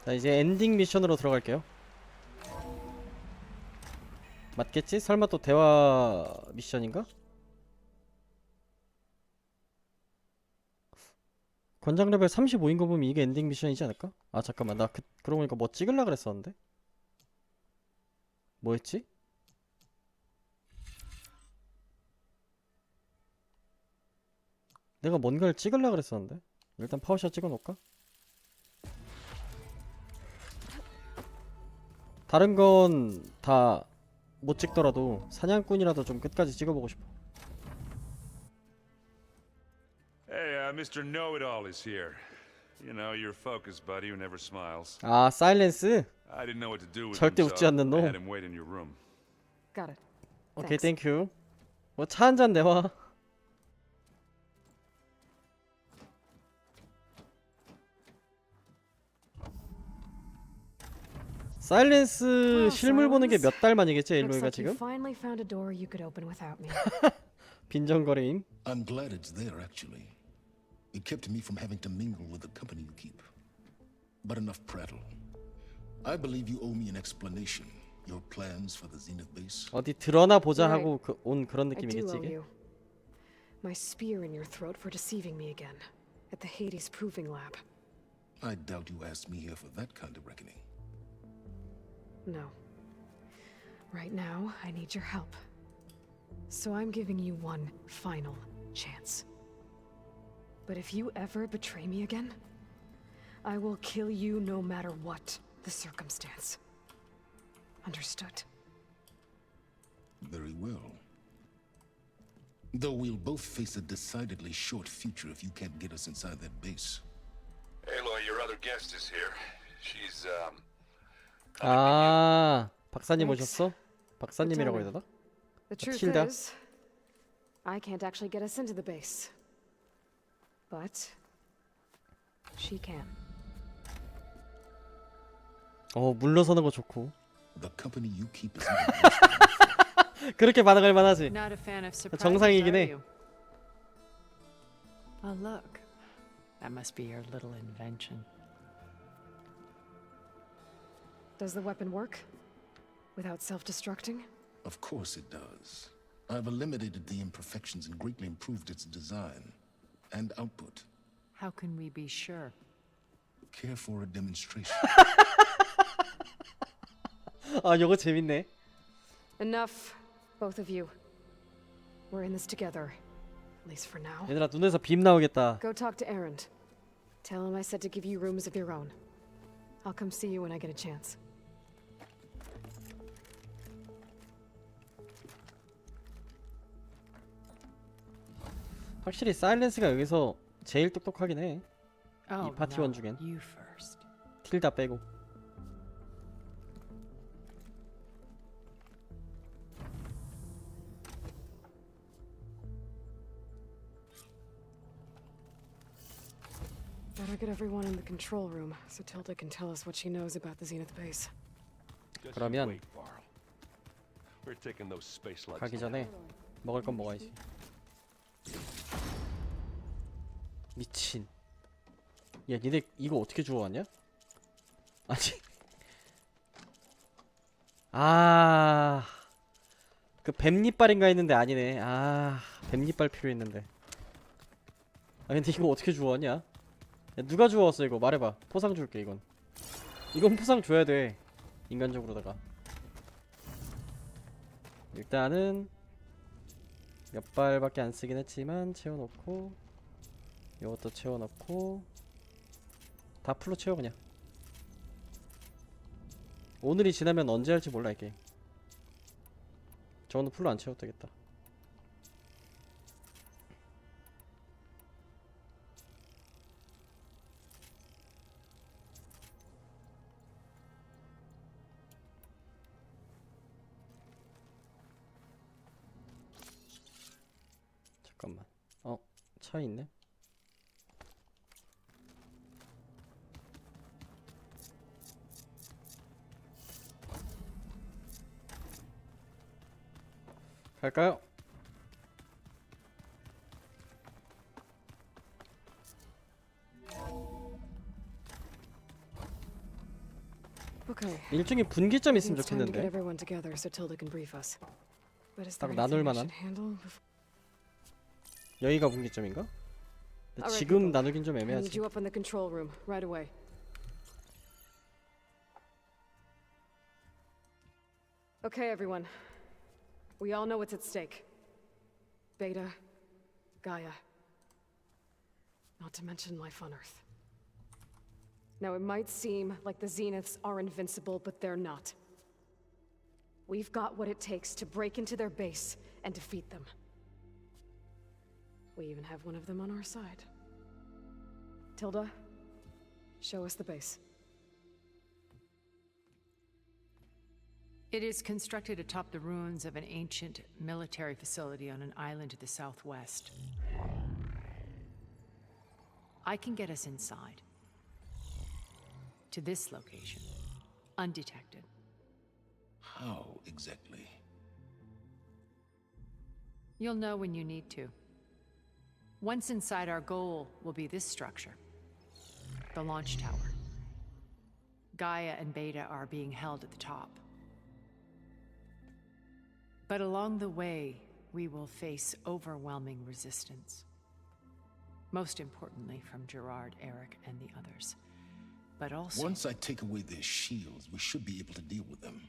자, 이제 엔딩 미션으로 들어갈게요. 맞겠지? 설마 또 대화 미션인가? 권장 레벨 35인 거 보면 이게 엔딩 미션이지 않을까? 아 잠깐만, 나 그러고 보니까 뭐 찍으려 그랬었는데? 뭐 했지? 내가 뭔가를 찍으려 그랬었는데? 일단 파워샷 찍어놓을까? 다른 건 다 못 찍더라도 사냥꾼이라도 좀 끝까지 찍어보고 싶어. Hey, Mr. Know-It-All is here. You know, your focus buddy who never smiles. 아, 사일렌스? I didn't know what to do with him, 절대 so 웃지 않는 I 놈. had him wait in your room. Got it. 오케이, Thanks. 땡큐. 뭐 차 한잔 내와. 사일렌스 실물 보는 게 몇 달 만이겠지, Looks 일로이가 like you 지금? finally found a door you could open without me. 빈정거림. I'm glad it's there, actually. It kept me from having to mingle with the company you keep. But enough prattle. I believe you owe me an explanation. Your plans for the Zenith base. 어디 드러나 보자 Right. 하고 온 그런 I do 느낌이겠지 owe 이게. you. My spear in your throat for deceiving me again at the Hades Proving Lab. I doubt you asked me here for that kind of reckoning. No. Right now, I need your help. So I'm giving you one final chance. But if you ever betray me again, I will kill you no matter what the circumstance. Understood? Very well. Though we'll both face a decidedly short future if you can't get us inside that base. Aloy, your other guest is here. She's, 아, 박사님 Thanks. 오셨어? 박사님이라고 해야 되나? The truth Tilda. is, I can't actually get us into the base. But she can. 물러서는 거 좋고. The company you keep is not the base. 그렇게 반응할 만하지. Not a fan of surprises, 정상이긴 are 해. you? Oh, look. That must be your little invention. Does the weapon work? Without self-destructing? Of course it does. I've eliminated the imperfections and greatly improved its design and output. How can we be sure? Care for a demonstration? 아, 이거 재밌네. Enough, both of you. We're in this together, at least for now. 얘들아, 눈에서 빔 나오겠다. Go talk to Erend. Tell him I said to give you rooms of your own. I'll come see you when I get a chance. 확실히 사일렌스가 여기서 제일 똑똑하긴 해. Oh, 파티원 no. 중엔. You first. 틸다 빼고. Better get everyone in the control room so Tilda can tell us what she knows about the Zenith base. 그러면 We're taking those space lights. 가기 전에 먹을 건 먹어야지. 미친. 야, 니네 이거 어떻게 주워왔냐? 아직. 아, 그 뱀니빨인가 했는데 아니네. 아, 뱀니빨 필요했는데. 아, 근데 이거 어떻게 주워왔냐? 야, 누가 주워왔어 이거? 말해봐. 포상 줄게 이건. 이건 포상 줘야 돼. 인간적으로다가. 일단은 몇 발밖에 안 쓰긴 했지만 채워놓고, 이것도 채워놓고, 다 풀로 채워 그냥. 오늘이 지나면 언제 할지 몰라 이 게임. 저거는 풀로 안 채워도 되겠다. 잠깐만. 차 있네. 갈까요? Okay. 일종의 분기점 I think 있으면 it's time to get 좋겠는데. everyone together so Tilda can brief us. But is 딱 there 나눌 anything I 만한? should handle before... 여기가 분기점인가? 근데 Alright, 지금 people. 나누긴 좀 I need 애매하지. you up in the control room right away. Okay, everyone. We all know what's at stake. Beta, Gaia. Not to mention life on Earth. Now, it might seem like the Zeniths are invincible, but they're not. We've got what it takes to break into their base and defeat them. We even have one of them on our side. Tilda, show us the base. It is constructed atop the ruins of an ancient military facility on an island to the southwest. I can get us inside. To this location. Undetected. How exactly? You'll know when you need to. Once inside, our goal will be this structure. The launch tower. Gaia and Beta are being held at the top. But along the way, we will face overwhelming resistance. Most importantly from Gerard, Eric, and the others. But also... Once I take away their shields, we should be able to deal with them.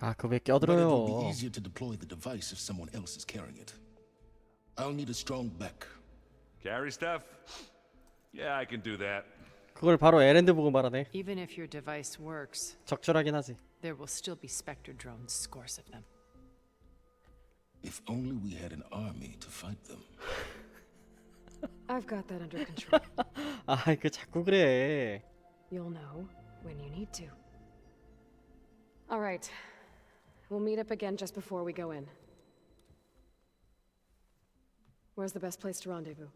아, 그거 왜 But it will be 껴들어요? easier to deploy the device if someone else is carrying it. I'll need a strong back. Carry stuff? Yeah, I can do that. 그걸 바로 에랜드 보고 말하네. Even if your device works, 적절하긴 하지. there will still be Spectre drones, scores of them. If only we had an army to fight them. I've got that under control. 아, 그 자꾸 그래. You'll know when you need to. All right. We'll meet up again just before we go in. Where's the best place to rendezvous?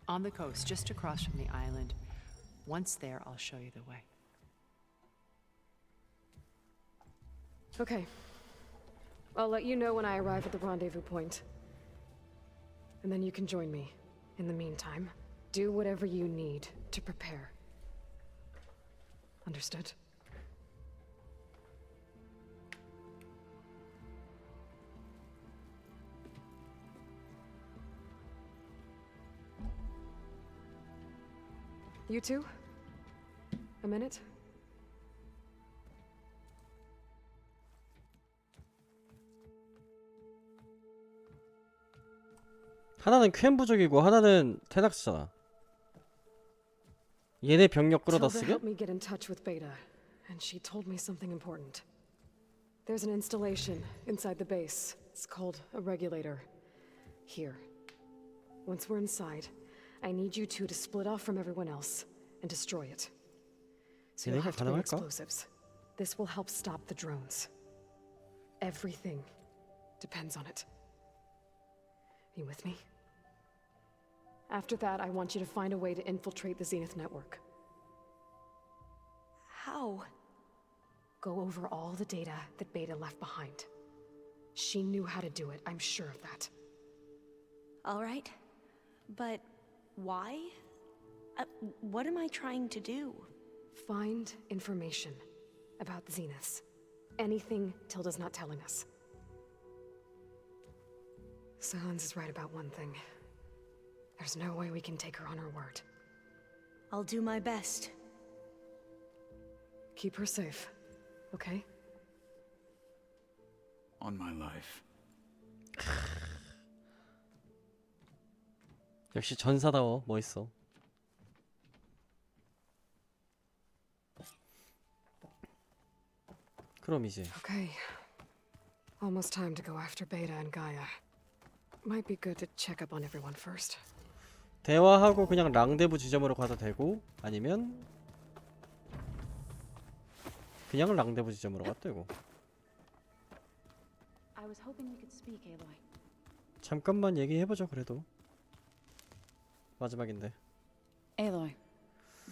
On the coast, just across from the island. Once there, I'll show you the way. Okay. I'll let you know when I arrive at the rendezvous point. And then you can join me. In the meantime, do whatever you need to prepare. Understood? You two? A minute? 하나는 퀸 부족이고 하나는 테낙스잖아. 얘네 병력 끌어다 Tilda 쓰게? helped me get in touch with Beta, and she told me something important. There's an installation inside the base. It's called a regulator. Here. Once we're inside, I need you two to split off from everyone else and destroy it. So you'll 얘네가 have to bring 가능할까? explosives. This will help stop the drones. Everything depends on it. You with me? After that, I want you to find a way to infiltrate the Zenith network. How? Go over all the data that Beta left behind. She knew how to do it, I'm sure of that. All right. But why? What am I trying to do? Find information about the Zeniths. Anything Tilda's not telling us. Silence is right about one thing. There's no way we can take her on her word. I'll do my best. Keep her safe, okay? On my life. 역시 전사다워. 멋있어. 그럼 이제 Okay. Almost time to go after Beta and Gaia. Might be good to check up on everyone first. 대화하고 그냥 랑데부 지점으로 가도 되고 아니면 그냥 랑데부 지점으로 가도 되고. I was hoping you could speak, Aloy. 잠깐만 얘기해보죠. 그래도 마지막인데. Aloy,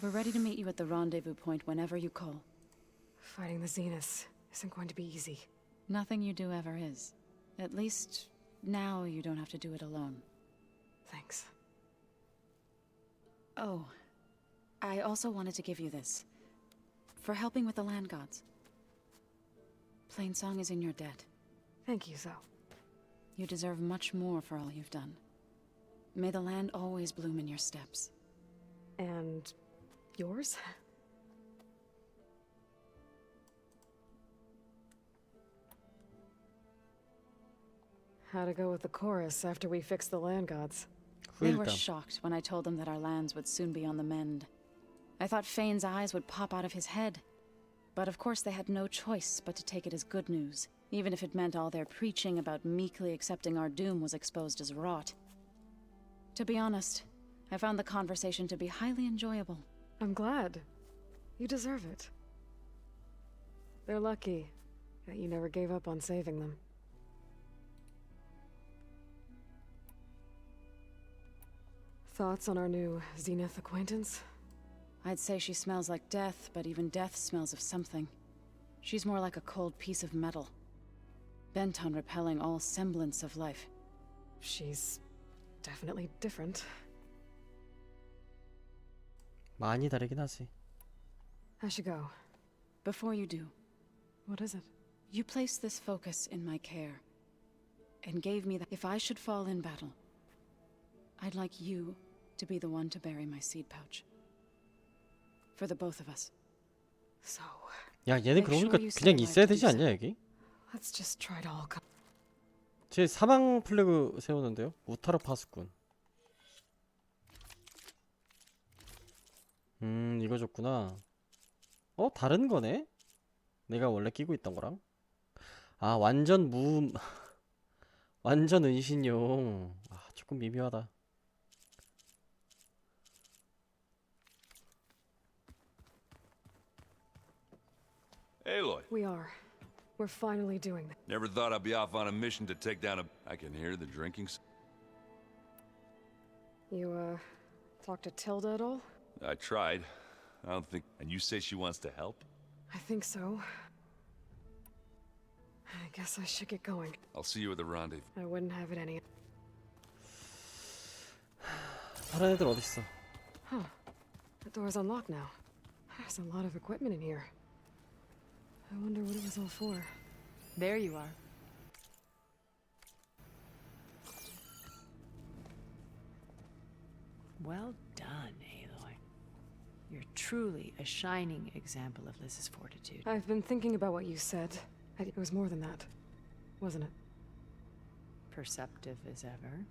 we're ready to meet you at the rendezvous point whenever you call. Fighting the Zeniths isn't going to be easy. Nothing you do ever is. At least, now you don't have to do it alone. Thanks. Oh, I also wanted to give you this. for helping with the land gods. Plainsong is in your debt. Thank you, Zo. You deserve much more for all you've done. May the land always bloom in your steps. And yours? How'd it go with the chorus after we fixed the land gods? They were 후일담. shocked when I told them that our lands would soon be on the mend. I thought Fane's eyes would pop out of his head. But of course they had no choice but to take it as good news, even if it meant all their preaching about meekly accepting our doom was exposed as rot. To be honest, I found the conversation to be highly enjoyable. I'm glad. You deserve it. They're lucky that you never gave up on saving them. Thoughts on our new Zenith acquaintance? I'd say she smells like death, but even death smells of something. She's more like a cold piece of metal, bent on repelling all semblance of life. She's definitely different. 많이 다르긴 하지. I should go. Before you do, What is it? you placed this focus in my care, and gave me that if I should fall in battle, I'd like you to be the one to bury my seed pouch. For the both of us. So, 야, 얘는 그러니까 그냥 있어야 되지 않냐, 여기? let's just try to all come. 제 사방 플래그 세우는데요? 우타르 파수꾼. 이거 줬구나. 다른 거네? 내가 원래 끼고 있던 거랑? 아, 완전 완전 은신용. 아, 조금 미묘하다. Aloy, We are. We're finally doing that. never thought I'd be off on a mission to take down a... I can hear the drinking. You, talked to Tilda at all? I tried. I don't think... And you say she wants to help? I think so. I guess I should get going. I'll see you at the rendezvous. I wouldn't have it any. 다른 애들 어딨어? Huh. The door's unlocked now. There's a lot of equipment in here. I wonder what it was all for. There you are. Well done, Aloy. You're truly a shining example of Liz's fortitude. I've been thinking about what you said. It was more than that, wasn't it? Perceptive as ever.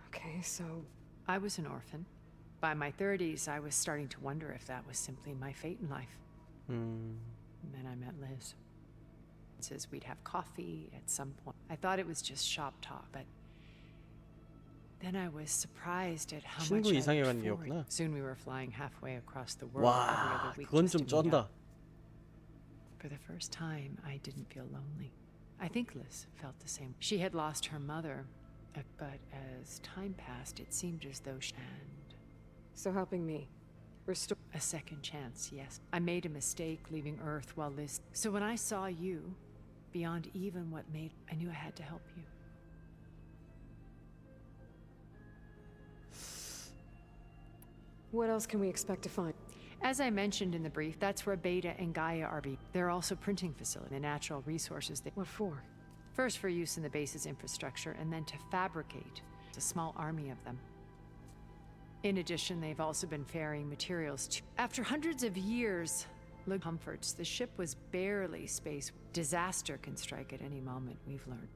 Okay, so I was an orphan. By my 30s, I was starting to wonder if that was simply my fate in life. And then I met Liz. It says we'd have coffee at some point. I thought it was just shop talk, but then I was surprised at how much 친구 I 이상의 looked forward. 관계였구나. Soon we were flying halfway across the world every 와, other week 그건 just 좀 to meet 쩐다. up. For the first time, I didn't feel lonely. I think Liz felt the same. She had lost her mother, but as time passed, it seemed as though she and so helping me restore. a second chance, yes. I made a mistake leaving Earth while Liz... So when I saw you, beyond even what made... I knew I had to help you. What else can we expect to find? As I mentioned in the brief, that's where Beta and Gaia are. They're also printing facility, the natural resources. What for? First for use in the base's infrastructure, and then to fabricate a small army of them. In addition, they've also been ferrying materials to... After hundreds of years, look comforts, the ship was barely space. Disaster can strike at any moment, we've learned.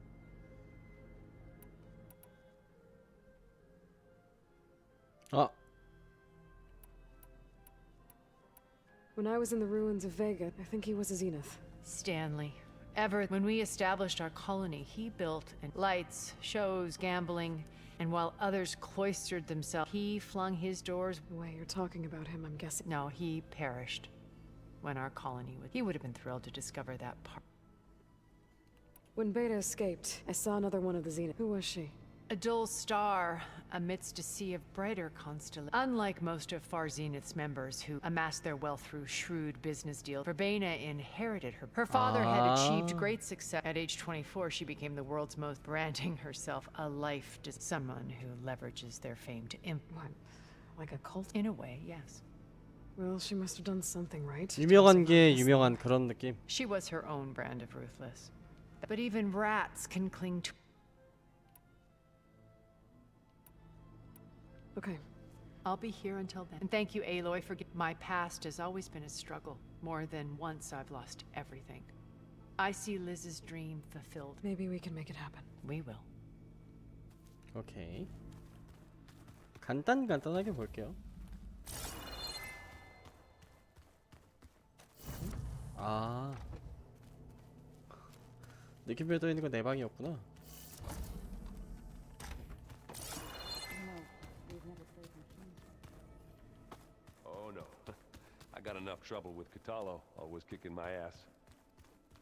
아, When I was in the ruins of Vega, I think he was a Zenith. Stanley. When we established our colony, he built lights, shows, gambling, and while others cloistered themselves, he flung his doors. The way you're talking about him, I'm guessing. No, he perished when our colony was... He would have been thrilled to discover that part. When Beta escaped, I saw another one of the Zenith. Who was she? A dull star amidst a sea of brighter constellations. Unlike most of Far Zenith's members who amassed their wealth through shrewd business deals, Verbena inherited her. Her father had achieved great success. At age 24, she became the world's most, branding herself a life to someone who leverages their fame to What? Like a cult? In a way, yes. Well, she must have done something right. to 유명한 게 survive this. 유명한 그런 느낌. She was her own brand of ruthless. But even rats can cling to. Okay. I'll be here until then. And thank you, Aloy, for my past has always been a struggle. More than once I've lost everything. I see Liz's dream fulfilled. Maybe we can make it happen. We will. 오케이. 간단하게 볼게요. 아. 느낌표 떠 있는 건 내 방이었구나. Oh no. I got enough trouble with Catalo, always kicking my ass.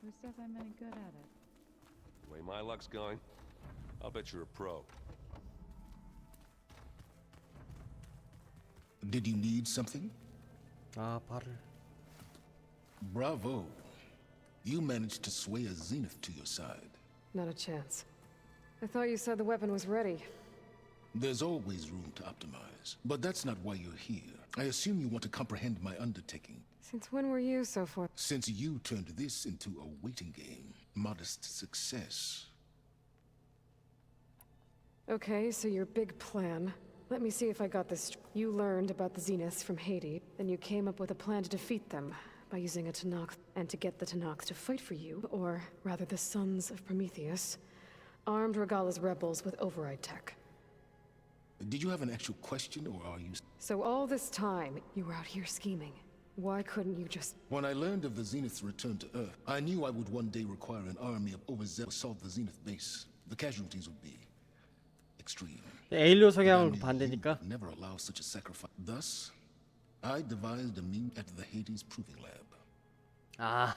Who says I'm any good at it? The way my luck's going, I'll bet you're a pro. Did you need something? 아, 발을. Bravo. You managed to sway a Zenith to your side. Not a chance. I thought you said the weapon was ready. There's always room to optimize. But that's not why you're here. I assume you want to comprehend my undertaking. Since when were you so far? Since you turned this into a waiting game, modest success. Okay, so your big plan. Let me see if I got this. You learned about the Zeniths from Hades, then you came up with a plan to defeat them by using a Tenakth, and to get the Tenakth to fight for you, or rather the Sons of Prometheus, armed Regala's rebels with override tech. Did you have an actual question, or are you... So all this time, you were out here scheming. Why couldn't you just... When I learned of the Zenith's return to Earth, I knew I would one day require an army of overzealous to assault the Zenith base. The casualties would be extreme. 에일리오 I 성향하고 knew 반대니까. you would never allow such a sacrifice. Thus, I devised a means at the Hades Proving Lab. 아.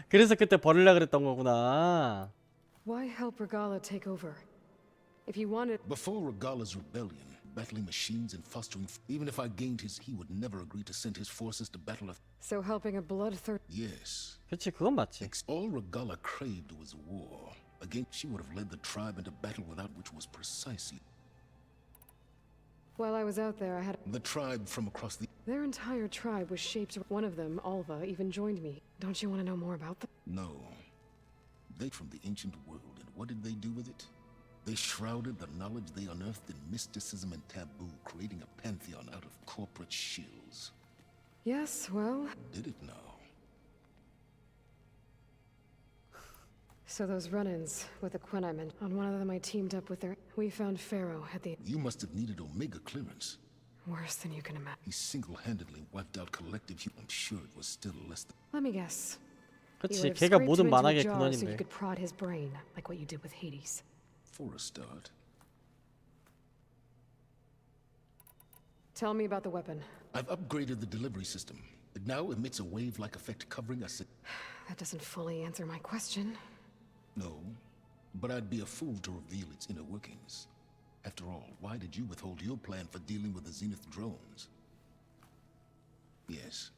그래서 그때 버리려 그랬던 거구나. Why help Regala take over? If you wanted... Before Regala's rebellion, battling machines and fostering... Even if I gained his, he would never agree to send his forces to battle a... So helping a bloodthirsty... Yes. 그렇지, 그건 맞지. All Regala craved was war. Again, she would have led the tribe into battle without which was precisely... While I was out there, I had... The tribe from across the... Their entire tribe was shaped... One of them, Alva, even joined me. Don't you want to know more about them? No. They from the ancient world, and what did they do with it? They shrouded the knowledge they unearthed in mysticism and taboo, creating a pantheon out of corporate shills. Yes, well... Did it now? So those run-ins with the Quen I mentioned, on one of them I teamed up with their... We found Pharaoh at the... You must have needed Omega clearance. Worse than you can imagine. He single-handedly wiped out collective I'm sure it was still less than... Let me guess. You 그렇지, would have 걔가 scraped 모든 him into a 만악의 jar so you 근원인데. could prod his brain, like what you did with Hades. For a start. Tell me about the weapon. I've upgraded the delivery system. It now emits a wave-like effect covering us. That doesn't fully answer my question. No, but I'd be a fool to reveal its inner workings. After all, why did you withhold your plan for dealing with the Zenith drones? Yes.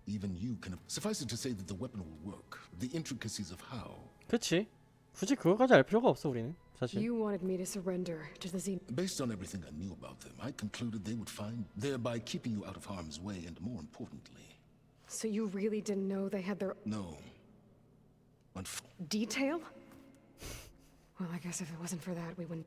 Even you can... Suffice it to say that the weapon will work. The intricacies of how... 그렇지. 굳이 그거까지 알 필요가 없어 우리는 사실. You wanted me to surrender to the Zenith. Based on everything I knew about them, I concluded they would find... Thereby keeping you out of harm's way, and more importantly... So you really didn't know they had their... No. Detail? Well, I guess if it wasn't for that, we wouldn't...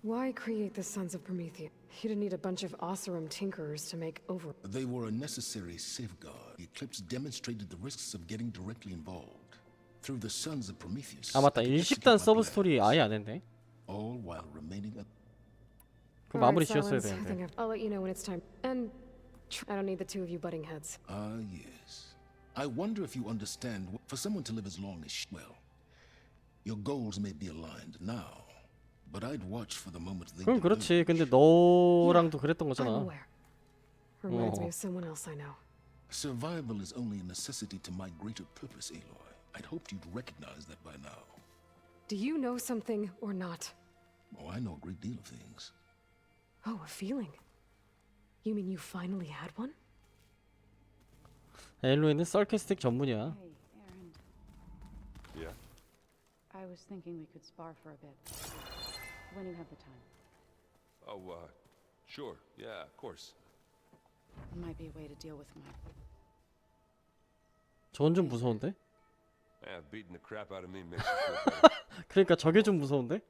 Why create the Sons of Prometheus? You didn't need a bunch of Oseram tinkerers to make over... They were a necessary safeguard. The Eclipse demonstrated the risks of getting directly involved. Through the Sons of Prometheus... 아 맞다, I could 일식단 execute my 서브 plans, 스토리 아예 안 했네. all while remaining a... 그 마무리 Alright, 지었어야 Silence. I think 되는데. I'll let you know when it's time. And... I don't need the two of you butting heads. Ah, yes. I wonder if you understand, for someone to live as long as well, your goals may be aligned now, but I'd watch for the moment they 그럼 그렇지. diverge. 근데 너랑도 그랬던 I'm 거잖아. aware. Reminds me Oh. of someone else I know. Survival is only a necessity to my greater purpose, Aloy. I'd hoped you'd recognize that by now. Do you know something or not? Oh, I know a great deal of things. Oh, a feeling. You mean you finally had one? 엘로이는 썰캐스틱 전문이야. Hey, Aaron. Yeah? I was thinking we could spar for a bit. When you have the time. Oh, sure. Yeah, of course. Might be a way to deal with my. 저건 좀 무서운데? Yeah, beating the crap out of me makes you feel better. 그러니까 저게 좀 무서운데?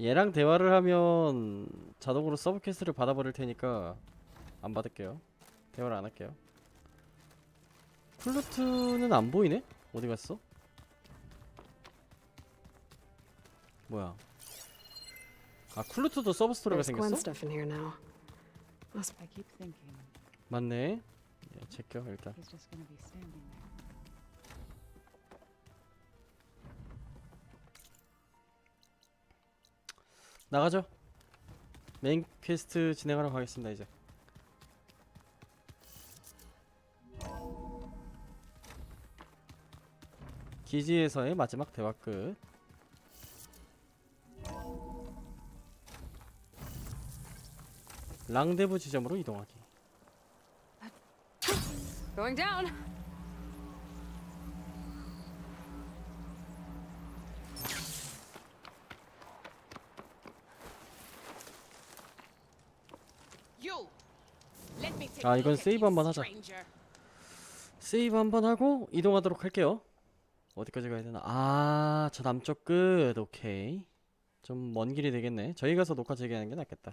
얘랑 대화를 하면 자동으로 서브 퀘스트를 받아버릴 테니까 안 받을게요. 대화를 안 할게요. 플루트는 안 보이네? 어디 갔어? 뭐야? 아, 쿨루트도 서브 스토리가 There's Gwen 생겼어? stuff in here now. Must I keep thinking 맞네. 예, 제껴 일단. he's just gonna be standing there. 나가죠. 메인 퀘스트 진행하러 가겠습니다 이제. 기지에서의 마지막 대화 끝. 랑데부 지점으로 이동하기. going down. 아, 이건 세이브 한번 하자. 세이브 한번 하고 이동하도록 할게요. 어디까지 가야 되나? 아, 저 남쪽 끝. 오케이. 좀 먼 길이 되겠네. 저희 가서 녹화 재개하는 게 낫겠다.